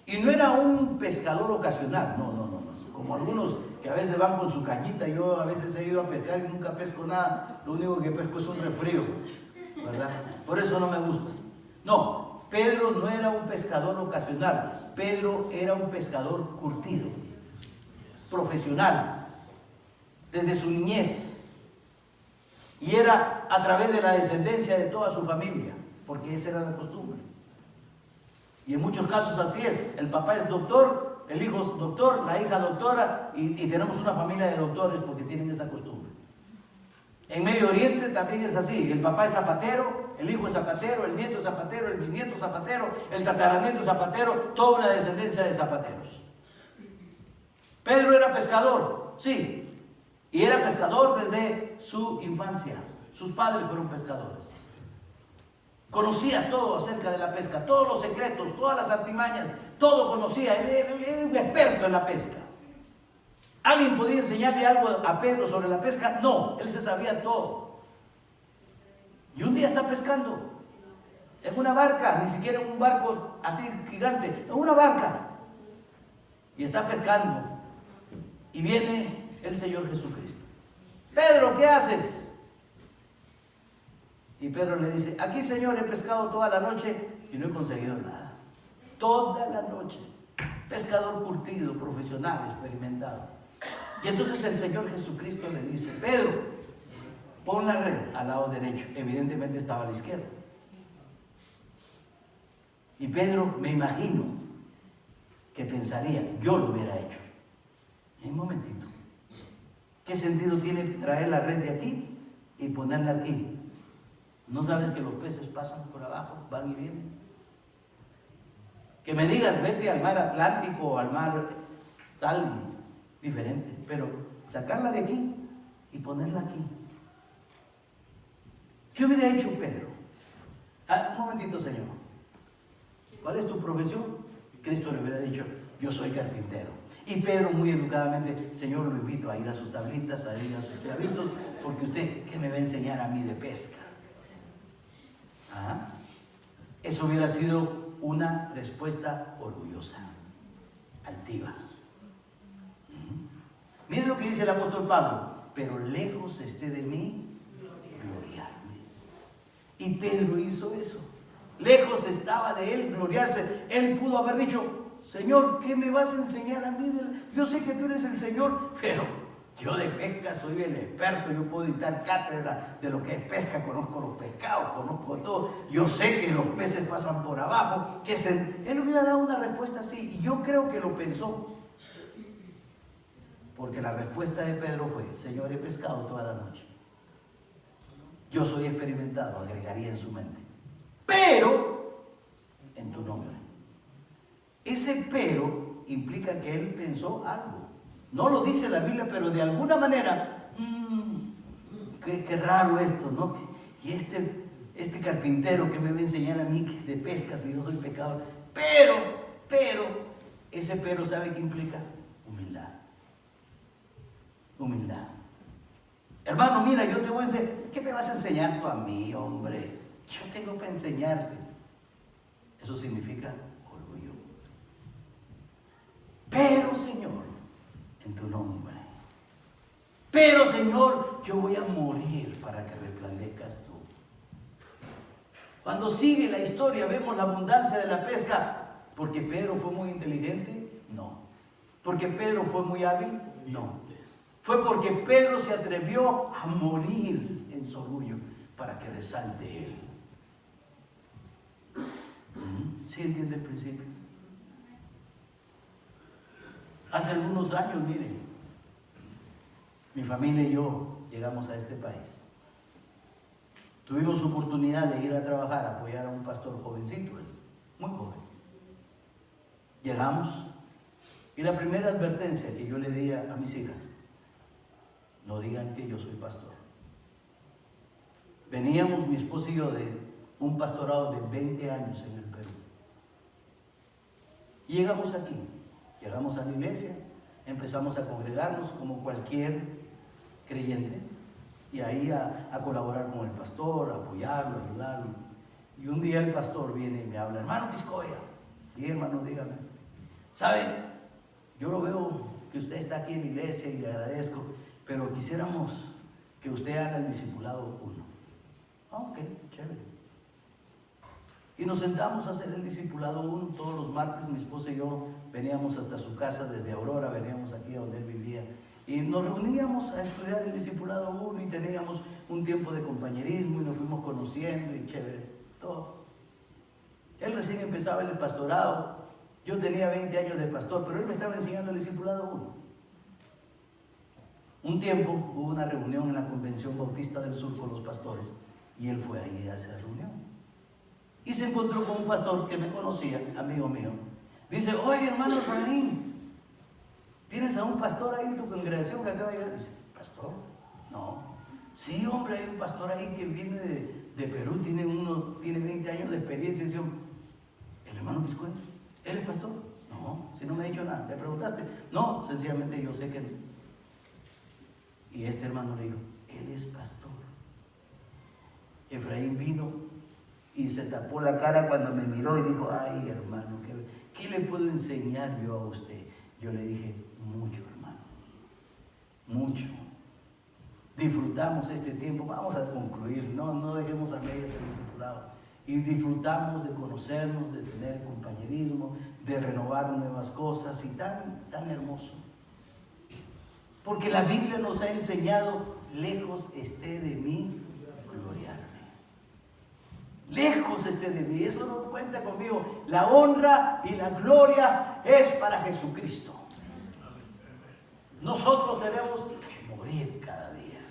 Y no era un pescador ocasional, no. Como algunos que a veces van con su cañita. Yo a veces he ido a pescar y nunca pesco nada. Lo único que pesco es un resfrío, ¿verdad? Por eso no me gusta. No, Pedro no era un pescador ocasional. Pedro era un pescador curtido, profesional, desde su niñez. Y era a través de la descendencia de toda su familia, porque esa era la costumbre. Y en muchos casos así es. El papá es doctor, el hijo es doctor, la hija doctora, y tenemos una familia de doctores porque tienen esa costumbre. En Medio Oriente también es así. El papá es zapatero, el hijo es zapatero, el nieto es zapatero, el bisnieto es zapatero, el tataranieto es zapatero, toda una descendencia de zapateros. Pedro era pescador, sí, y era pescador desde su infancia. Sus padres fueron pescadores. Conocía todo acerca de la pesca, todos los secretos, todas las artimañas, todo conocía. Él era un experto en la pesca. ¿Alguien podía enseñarle algo a Pedro sobre la pesca? No, él se sabía todo. Y un día está pescando en una barca, ni siquiera en un barco así gigante, en una barca. Y está pescando. Y viene el Señor Jesucristo. Pedro, ¿qué haces? Y Pedro le dice, aquí, Señor, he pescado toda la noche y no he conseguido nada. Toda la noche. Pescador curtido, profesional, experimentado. Y entonces el Señor Jesucristo le dice, Pedro, pon la red al lado derecho. Evidentemente estaba a la izquierda. Y Pedro, me imagino que pensaría, yo lo hubiera hecho. Un momentito. ¿Qué sentido tiene traer la red de aquí y ponerla aquí? ¿No sabes que los peces pasan por abajo, van y vienen? Que me digas, vete al mar Atlántico o al mar tal, diferente, pero sacarla de aquí y ponerla aquí. ¿Qué hubiera hecho Pedro? Un momentito, Señor. ¿Cuál es tu profesión? Cristo le hubiera dicho, yo soy carpintero. Y Pedro muy educadamente, Señor, lo invito a ir a sus tablitas, a ir a sus clavitos, porque usted, ¿qué me va a enseñar a mí de pesca? ¿Ah? Eso hubiera sido una respuesta orgullosa, altiva. Miren lo que dice el apóstol Pablo, pero lejos esté de mí gloriarme. Y Pedro hizo eso. Lejos estaba de él gloriarse. Él pudo haber dicho, Señor, ¿qué me vas a enseñar a mí? Yo sé que tú eres el Señor, pero yo de pesca soy el experto. Yo puedo dictar cátedra de lo que es pesca. Conozco los pescados, conozco todo. Yo sé que los peces pasan por abajo. Él hubiera dado una respuesta así. Y yo creo que lo pensó. Porque la respuesta de Pedro fue, Señor, he pescado toda la noche. Yo soy experimentado, agregaría en su mente. Pero, en tu nombre. Ese pero implica que él pensó algo. No lo dice la Biblia, pero de alguna manera, qué raro esto, ¿no? Y este carpintero que me va a enseñar a mí de pesca si yo soy pecador. Pero, ese pero, ¿sabe qué implica? Humildad. Humildad. Hermano, mira, yo te voy a enseñar. ¿Qué me vas a enseñar tú a mí, hombre? Yo tengo que enseñarte. Eso significa orgullo. Pero, Señor, en tu nombre. Pero, Señor, yo voy a morir para que resplandezcas tú. Cuando sigue la historia, vemos la abundancia de la pesca. ¿Porque Pedro fue muy inteligente? No. ¿Porque Pedro fue muy hábil? No. Fue porque Pedro se atrevió a morir en su orgullo para que resalte él. ¿Sí entiende el principio? Hace algunos años, miren, Mi familia y yo llegamos a este país. Tuvimos oportunidad de ir a trabajar, a apoyar a un pastor jovencito, él, muy joven. Llegamos y la primera advertencia que yo le di a mis hijas: no digan que yo soy pastor. Veníamos mi esposo y yo de un pastorado de 20 años en el Perú. Y llegamos aquí, llegamos a la iglesia, empezamos a congregarnos como cualquier creyente y ahí a colaborar con el pastor, a apoyarlo, a ayudarlo. Y un día el pastor viene y me habla: hermano Piscoya, sí, hermano, dígame, ¿sabe? Yo lo veo que usted está aquí en la iglesia y le agradezco, pero quisiéramos que usted haga el discipulado 1. Ok, chévere. Y nos sentamos a hacer el discipulado 1 todos los martes. Mi esposa y yo veníamos hasta su casa desde Aurora, veníamos aquí a donde él vivía. Y nos reuníamos a estudiar el discipulado 1 y teníamos un tiempo de compañerismo y nos fuimos conociendo y chévere, todo. Él recién empezaba en el pastorado. Yo tenía 20 años de pastor, pero él me estaba enseñando el discipulado 1. Un tiempo hubo una reunión en la Convención Bautista del Sur con los pastores y él fue ahí a esa reunión. Y se encontró con un pastor que me conocía, amigo mío. Dice: oye, hermano Efraín, ¿tienes a un pastor ahí en tu congregación que acaba de llegar? Dice: ¿pastor? No. Sí, hombre, hay un pastor ahí que viene de Perú, tiene 20 años de experiencia. Dice: ¿el hermano Piscoya? ¿Él es pastor? No, si no me ha dicho nada. ¿Le preguntaste? No, sencillamente yo sé que no. Y este hermano le dijo: él es pastor. Efraín vino y se tapó la cara cuando me miró y dijo: ay, hermano, ¿qué le puedo enseñar yo a usted? Yo le dije: mucho, hermano, mucho. Disfrutamos este tiempo. Vamos a concluir, no dejemos a medias el discipulado. Y disfrutamos de conocernos, de tener compañerismo, de renovar nuevas cosas, y tan hermoso. Porque la Biblia nos ha enseñado: lejos esté de mí gloriarme. Lejos esté de mí. Eso no cuenta conmigo. La honra y la gloria es para Jesucristo. Nosotros tenemos que morir cada día.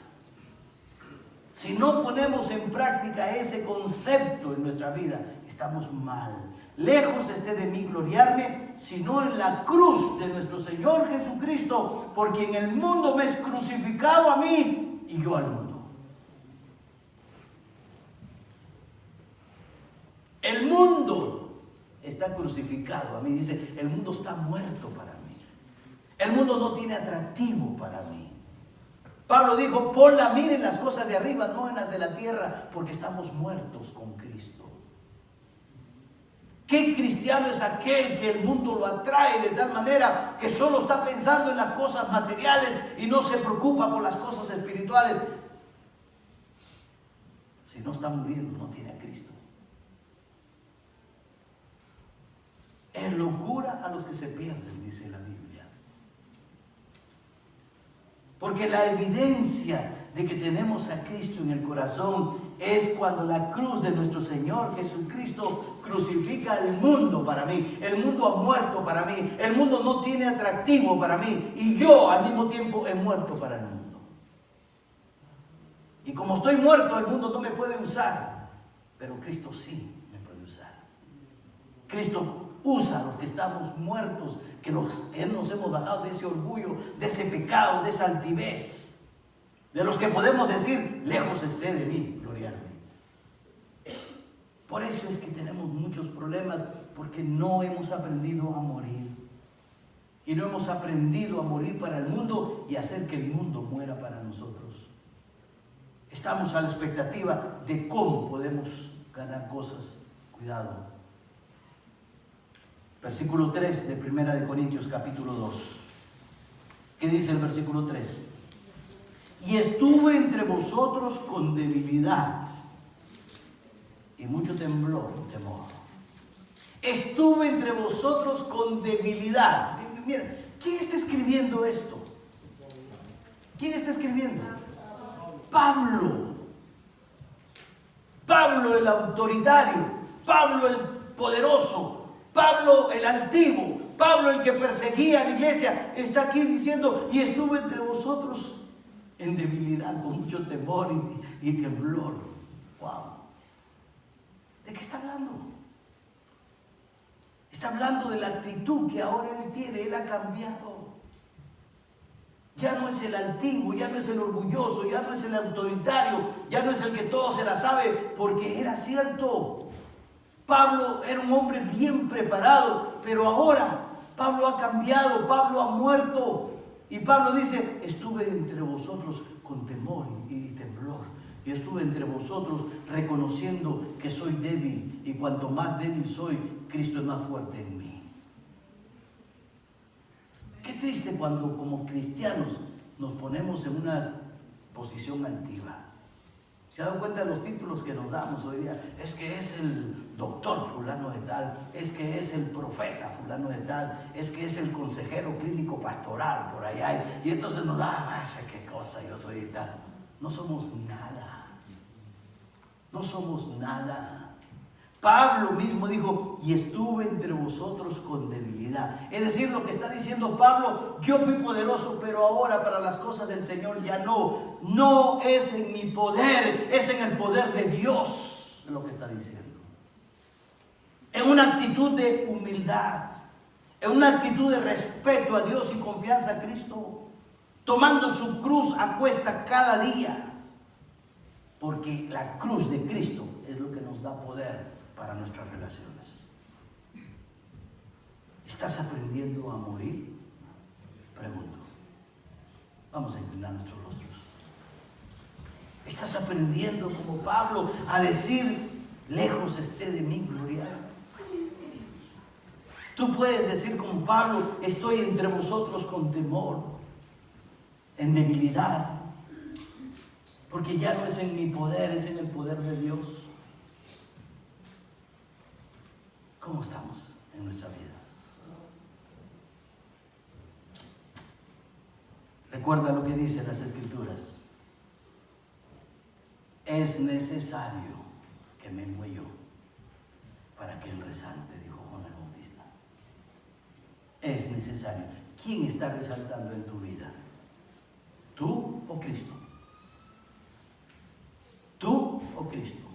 Si no ponemos en práctica ese concepto en nuestra vida, estamos mal. Lejos esté de mí gloriarme, sino en la cruz de nuestro Señor Jesucristo, porque en el mundo me es crucificado a mí y yo al mundo. El mundo está crucificado a mí. Dice: el mundo está muerto para mí. El mundo no tiene atractivo para mí. Pablo dijo: pon la mira en las cosas de arriba, no en las de la tierra, porque estamos muertos con Cristo. ¿Qué cristiano es aquel que el mundo lo atrae de tal manera que solo está pensando en las cosas materiales y no se preocupa por las cosas espirituales? Si no está muriendo, no tiene a Cristo. Es locura a los que se pierden, dice la Biblia. Porque la evidencia de que tenemos a Cristo en el corazón es cuando la cruz de nuestro Señor Jesucristo crucifica el mundo para mí. El mundo ha muerto para mí. El mundo no tiene atractivo para mí. Y yo al mismo tiempo he muerto para el mundo. Y como estoy muerto, el mundo no me puede usar. Pero Cristo sí me puede usar. Cristo usa a los que estamos muertos, que nos hemos bajado de ese orgullo, de ese pecado, de esa altivez. De los que podemos decir: lejos esté de mí gloriarme. Por eso es que tenemos muchos problemas, porque no hemos aprendido a morir. Y no hemos aprendido a morir para el mundo y hacer que el mundo muera para nosotros. Estamos a la expectativa de cómo podemos ganar cosas. Cuidado. Versículo 3 de 1 Corintios capítulo 2. ¿Qué dice el versículo 3? Y estuve entre vosotros con debilidad y mucho temblor y temor. Estuve entre vosotros con debilidad. Mira, ¿quién está escribiendo esto? ¿Quién está escribiendo? Pablo. Pablo el autoritario. Pablo el poderoso. Pablo el altivo. Pablo el que perseguía a la iglesia. Está aquí diciendo: y estuve entre vosotros en debilidad, con mucho temor y temblor. ¡Wow! ¿De qué está hablando? Está hablando de la actitud que ahora él tiene. Él ha cambiado. Ya no es el altivo, ya no es el orgulloso, ya no es el autoritario, ya no es el que todo se la sabe, porque era cierto. Pablo era un hombre bien preparado, pero ahora Pablo ha cambiado, Pablo ha muerto. Y Pablo dice, estuve entre vosotros con temor y temblor. Y estuve entre vosotros reconociendo que soy débil, y cuanto más débil soy, Cristo es más fuerte en mí. Qué triste cuando como cristianos nos ponemos en una posición altiva. ¿Se ha dado cuenta de los títulos que nos damos hoy día? Es que es el doctor fulano de tal, es que es el profeta fulano de tal, es que es el consejero clínico pastoral por allá. Y entonces nos da, qué cosa yo soy y tal. No somos nada. No somos nada. Pablo mismo dijo, y estuve entre vosotros con debilidad. Es decir, lo que está diciendo Pablo, yo fui poderoso, pero ahora para las cosas del Señor ya no. No es en mi poder, es en el poder de Dios, es lo que está diciendo. En una actitud de humildad, en una actitud de respeto a Dios y confianza a Cristo, tomando su cruz a cuesta cada día, porque la cruz de Cristo es lo que nos da poder para nuestras relaciones. ¿Estás aprendiendo a morir? Pregunto. Vamos a inclinar nuestros rostros. ¿Estás aprendiendo como Pablo a decir, lejos esté de mí gloria? Tú puedes decir como Pablo, estoy entre vosotros con temor, en debilidad, porque ya no es en mi poder, es en el poder de Dios. ¿Cómo estamos en nuestra vida? Recuerda lo que dicen las Escrituras. Es necesario que mengue yo para que Él resalte, dijo Juan el Bautista. Es necesario. ¿Quién está resaltando en tu vida? ¿Tú o Cristo? ¿Tú o Cristo?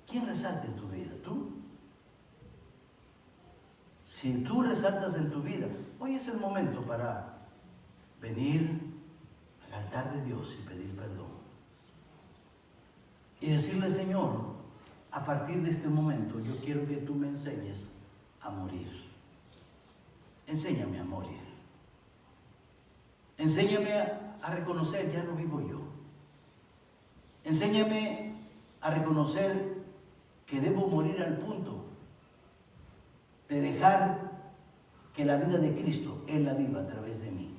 ¿Quién resalta en tu vida? ¿Tú? Si tú resaltas en tu vida, hoy es el momento para venir al altar de Dios y pedir perdón. Y decirle, Señor, a partir de este momento yo quiero que tú me enseñes a morir. Enséñame a morir. Enséñame a reconocer, ya no vivo yo. Enséñame a reconocer que debo morir al punto de dejar que la vida de Cristo, Él la viva a través de mí.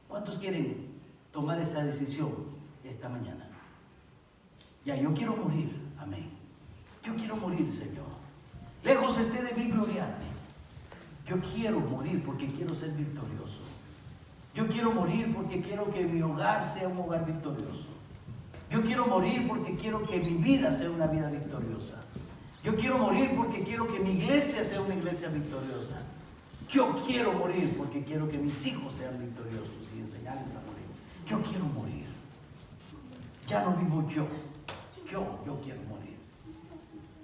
¿Cuántos quieren tomar esa decisión esta mañana? Ya, yo quiero morir, amén. Yo quiero morir, Señor. Lejos esté de mí gloriarme. Yo quiero morir porque quiero ser victorioso. Yo quiero morir porque quiero que mi hogar sea un hogar victorioso. Yo quiero morir porque quiero que mi vida sea una vida victoriosa. Yo quiero morir porque quiero que mi iglesia sea una iglesia victoriosa. Yo quiero morir porque quiero que mis hijos sean victoriosos y enseñarles a morir. Yo quiero morir. Ya no vivo yo. Yo quiero morir.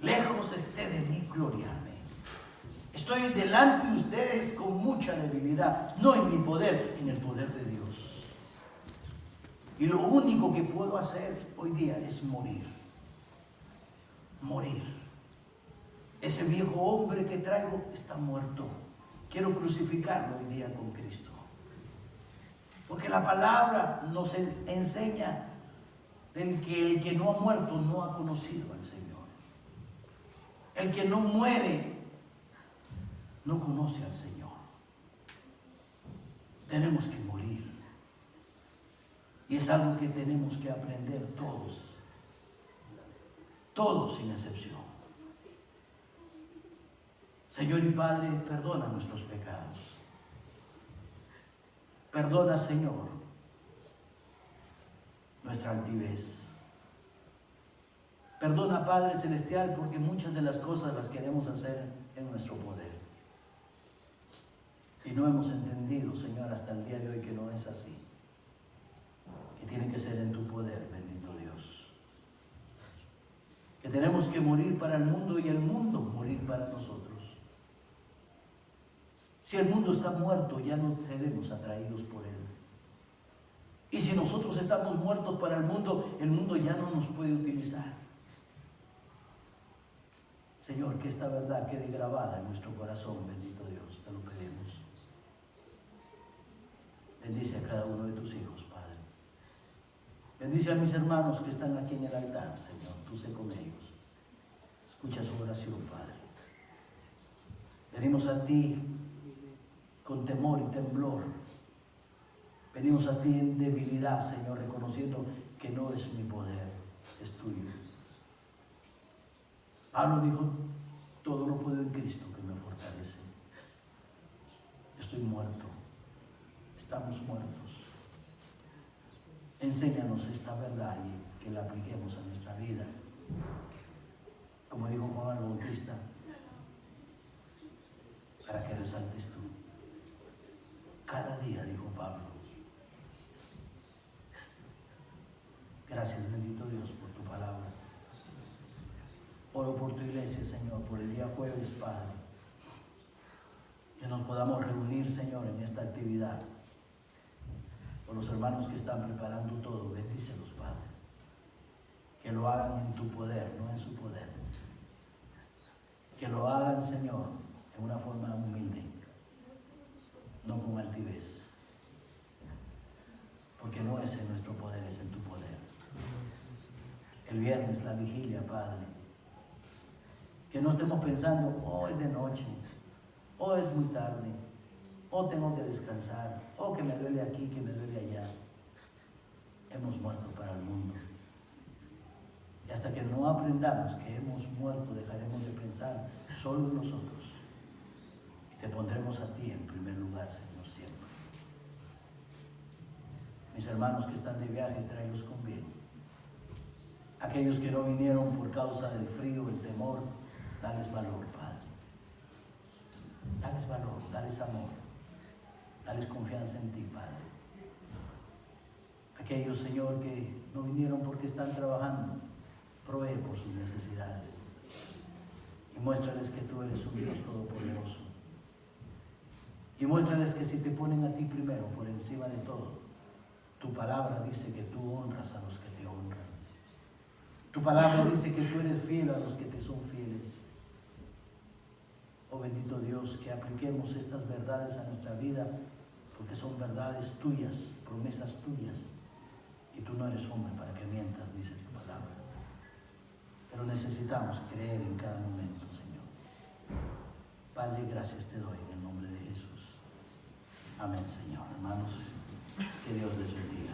Lejos esté de mí gloriarme. Estoy delante de ustedes con mucha debilidad, no en mi poder, en el poder de Dios. Y lo único que puedo hacer hoy día es morir. Morir. Ese viejo hombre que traigo está muerto. Quiero crucificarlo hoy día con Cristo. Porque la palabra nos enseña del que el que no ha muerto no ha conocido al Señor. El que no muere no conoce al Señor. Tenemos que morir. Y es algo que tenemos que aprender todos. Todos sin excepción. Señor y Padre, perdona nuestros pecados. Perdona, Señor, nuestra altivez. Perdona, Padre Celestial, porque muchas de las cosas las queremos hacer en nuestro poder. Y no hemos entendido, Señor, hasta el día de hoy que no es así. Que tiene que ser en tu poder, bendito Dios. Que tenemos que morir para el mundo y el mundo morir para nosotros. Si el mundo está muerto, ya no seremos atraídos por él. Y si nosotros estamos muertos para el mundo ya no nos puede utilizar. Señor, que esta verdad quede grabada en nuestro corazón, bendito Dios, te lo pedimos. Bendice a cada uno de tus hijos, Padre. Bendice a mis hermanos que están aquí en el altar, Señor, tú sé con ellos. Escucha su oración, Padre. Venimos a ti con temor y temblor. Venimos a ti en debilidad, Señor, reconociendo que no es mi poder, es tuyo. Pablo dijo, todo lo puedo en Cristo que me fortalece. Estoy muerto, estamos muertos. Enséñanos esta verdad y que la apliquemos a nuestra vida. Como dijo Juan el Bautista, para que resaltes tú. Cada día, dijo Pablo. Gracias, bendito Dios, por tu palabra. Oro por tu iglesia, Señor, por el día jueves, Padre. Que nos podamos reunir, Señor, en esta actividad. Por los hermanos que están preparando todo, bendícelos, Padre. Que lo hagan en tu poder, no en su poder. Que lo hagan, Señor, en una forma humilde, no con altivez. Porque no es en nuestro poder, es en tu poder. El viernes, la vigilia, Padre. Que no estemos pensando, oh, es de noche, oh, es muy tarde, oh, tengo que descansar, oh, que me duele aquí, que me duele allá. Hemos muerto para el mundo. Y hasta que no aprendamos que hemos muerto, dejaremos de pensar solo en nosotros. Y te pondremos a ti en primer lugar, Señor, siempre. Mis hermanos que están de viaje, tráelos con bien. Aquellos que no vinieron por causa del frío, el temor, dales valor, Padre. Dales valor, dales amor, dales confianza en ti, Padre. Aquellos, Señor, que no vinieron porque están trabajando, provee por sus necesidades. Y muéstrales que tú eres un Dios todopoderoso. Y muéstrales que si te ponen a ti primero, por encima de todo, tu palabra dice que tú honras a los que te honran. Tu palabra dice que tú eres fiel a los que te son fieles. Oh bendito Dios, que apliquemos estas verdades a nuestra vida, porque son verdades tuyas, promesas tuyas. Y tú no eres hombre para que mientas, dice tu palabra. Pero necesitamos creer en cada momento, Señor. Padre, gracias te doy en el nombre de Jesús. Amén, Señor. Hermanos, que Dios les bendiga.